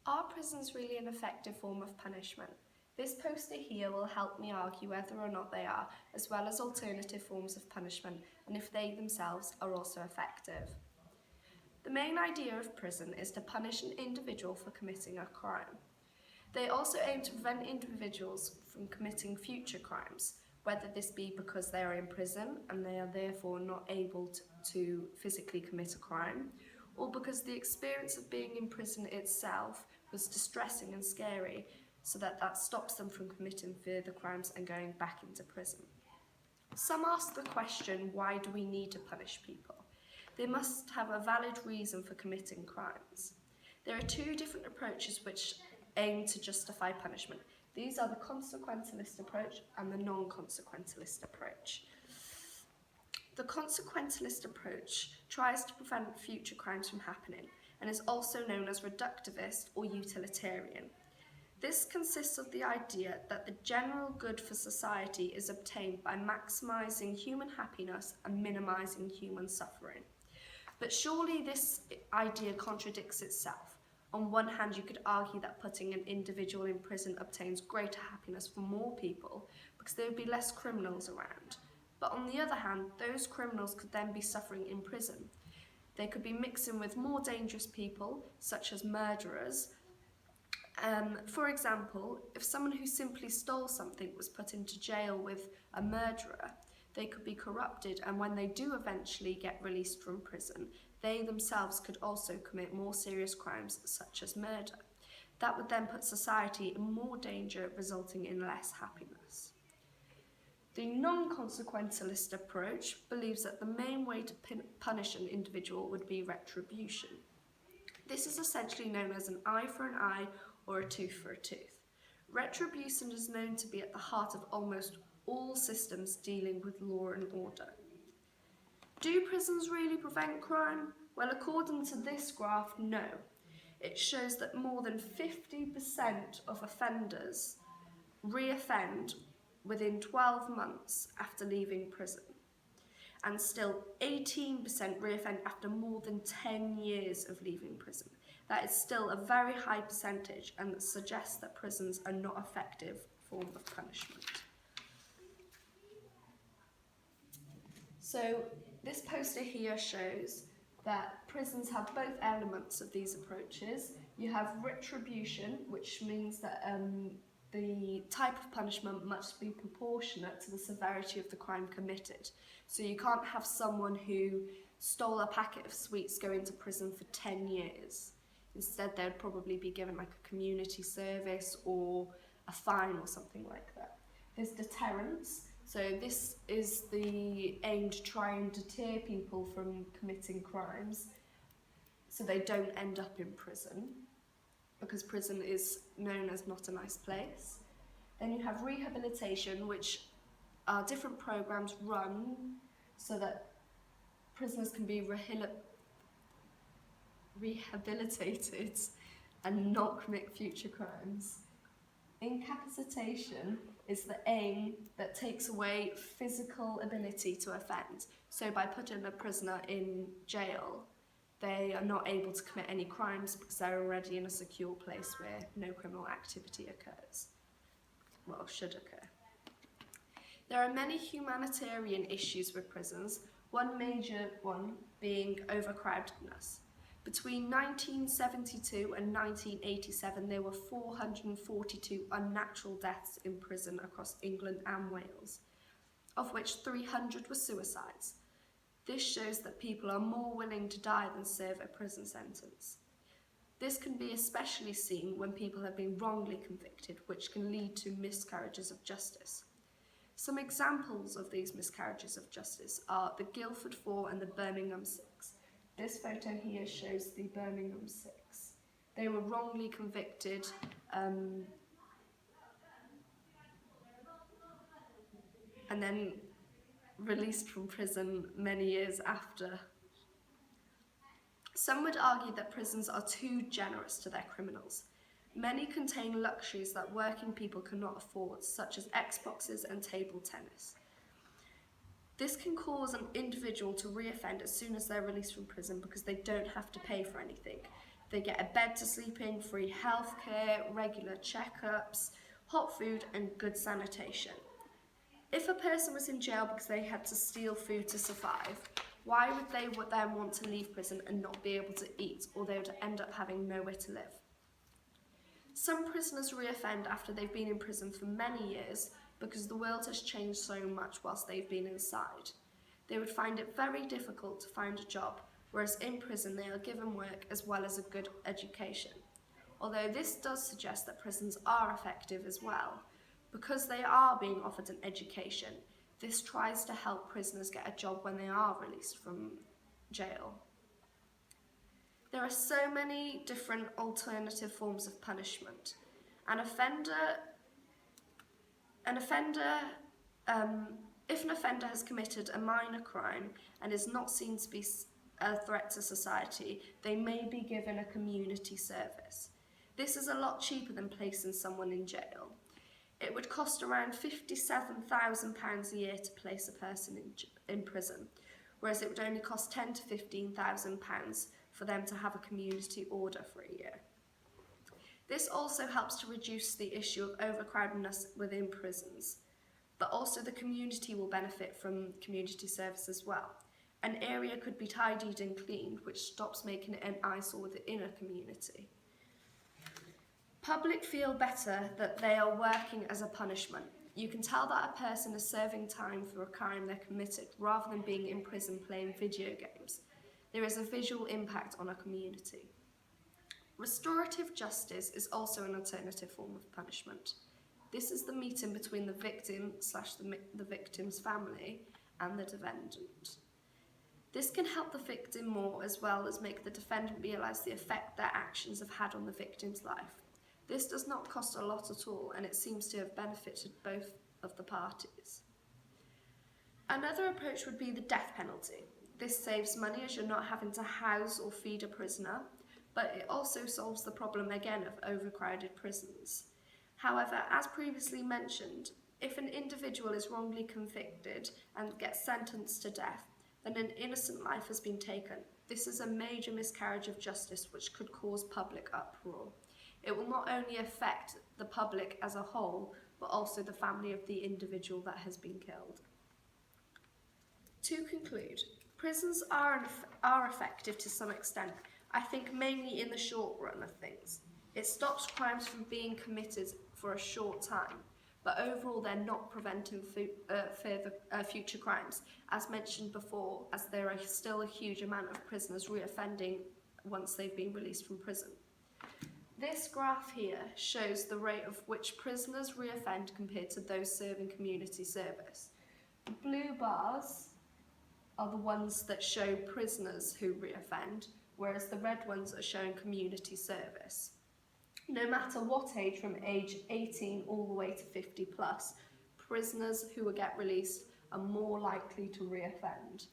Are prisons really an effective form of punishment? This poster here will help me argue whether or not they are, as well as alternative forms of punishment, and if they themselves are also effective. The main idea of prison is to punish an individual for committing a crime. They also aim to prevent individuals from committing future crimes, whether this be because they are in prison and they are therefore not able to physically commit a crime, or because the experience of being in prison itself was distressing and scary, so that stops them from committing further crimes and going back into prison. Some ask the question, why do we need to punish people? They must have a valid reason for committing crimes. There are two different approaches which aim to justify punishment. These are the consequentialist approach and the non-consequentialist approach. The consequentialist approach tries to prevent future crimes from happening and is also known as reductivist or utilitarian. This consists of the idea that the general good for society is obtained by maximising human happiness and minimising human suffering. But surely this idea contradicts itself. On one hand, you could argue that putting an individual in prison obtains greater happiness for more people because there would be less criminals around. But on the other hand, those criminals could then be suffering in prison. They could be mixing with more dangerous people, such as murderers. For example, if someone who simply stole something was put into jail with a murderer, they could be corrupted, and when they do eventually get released from prison, they themselves could also commit more serious crimes such as murder. That would then put society in more danger, resulting in less happiness. The non-consequentialist approach believes that the main way to punish an individual would be retribution. This is essentially known as an eye for an eye or a tooth for a tooth. Retribution is known to be at the heart of almost all systems dealing with law and order. Do prisons really prevent crime? Well, according to this graph, no. It shows that more than 50% of offenders reoffend within 12 months after leaving prison, and still 18% reoffend after more than 10 years of leaving prison. That is still a very high percentage and suggests that prisons are not an effective form of punishment. So this poster here shows that prisons have both elements of these approaches. You have retribution, which means that the type of punishment must be proportionate to the severity of the crime committed. So you can't have someone who stole a packet of sweets go into prison for 10 years. Instead, they'd probably be given like a community service or a fine or something like that. There's deterrence. So this is the aim to try and deter people from committing crimes so they don't end up in prison, because prison is known as not a nice place. Then you have rehabilitation, which are different programs run so that prisoners can be rehabilitated and not commit future crimes. Incapacitation is the aim that takes away physical ability to offend. So by putting a prisoner in jail, they are not able to commit any crimes because they're already in a secure place where no criminal activity occurs. Well, should occur. There are many humanitarian issues with prisons, one major one being overcrowdedness. Between 1972 and 1987, there were 442 unnatural deaths in prison across England and Wales, of which 300 were suicides. This shows that people are more willing to die than serve a prison sentence. This can be especially seen when people have been wrongly convicted, which can lead to miscarriages of justice. Some examples of these miscarriages of justice are the Guildford 4 and the Birmingham 6. This photo here shows the Birmingham 6. They were wrongly convicted and then released from prison many years after. Some would argue that prisons are too generous to their criminals. Many contain luxuries that working people cannot afford, such as Xboxes and table tennis. This can cause an individual to reoffend as soon as they're released from prison because they don't have to pay for anything. They get a bed to sleep in, free healthcare, regular checkups, hot food and good sanitation. If a person was in jail because they had to steal food to survive, why would they then want to leave prison and not be able to eat, or they would end up having nowhere to live? Some prisoners reoffend after they've been in prison for many years because the world has changed so much whilst they've been inside. They would find it very difficult to find a job, whereas in prison they are given work as well as a good education. Although this does suggest that prisons are effective as well. Because they are being offered an education, this tries to help prisoners get a job when they are released from jail. There are so many different alternative forms of punishment. If an offender has committed a minor crime and is not seen to be a threat to society, they may be given a community service. This is a lot cheaper than placing someone in jail. It would cost around £57,000 a year to place a person in prison, whereas it would only cost £10,000 to £15,000 for them to have a community order for a year. This also helps to reduce the issue of overcrowdedness within prisons, but also the community will benefit from community service as well. An area could be tidied and cleaned, which stops making it an eyesore within a community. Public feel better that they are working as a punishment. You can tell that a person is serving time for a crime they committed rather than being in prison playing video games. There is a visual impact on a community. Restorative justice is also an alternative form of punishment. This is the meeting between the victim/the victim's family and the defendant. This can help the victim more as well as make the defendant realise the effect their actions have had on the victim's life. This does not cost a lot at all, and it seems to have benefited both of the parties. Another approach would be the death penalty. This saves money as you're not having to house or feed a prisoner, but it also solves the problem again of overcrowded prisons. However, as previously mentioned, if an individual is wrongly convicted and gets sentenced to death, then an innocent life has been taken. This is a major miscarriage of justice which could cause public uproar. It will not only affect the public as a whole, but also the family of the individual that has been killed. To conclude, prisons are effective to some extent, I think mainly in the short run of things. It stops crimes from being committed for a short time, but overall they're not preventing future crimes, as mentioned before, as there are still a huge amount of prisoners reoffending once they've been released from prison. This graph here shows the rate of which prisoners reoffend compared to those serving community service. The blue bars are the ones that show prisoners who reoffend, whereas the red ones are showing community service. No matter what age, from age 18 all the way to 50 plus, prisoners who will get released are more likely to reoffend.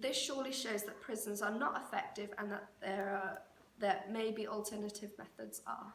This surely shows that prisons are not effective and that maybe alternative methods are.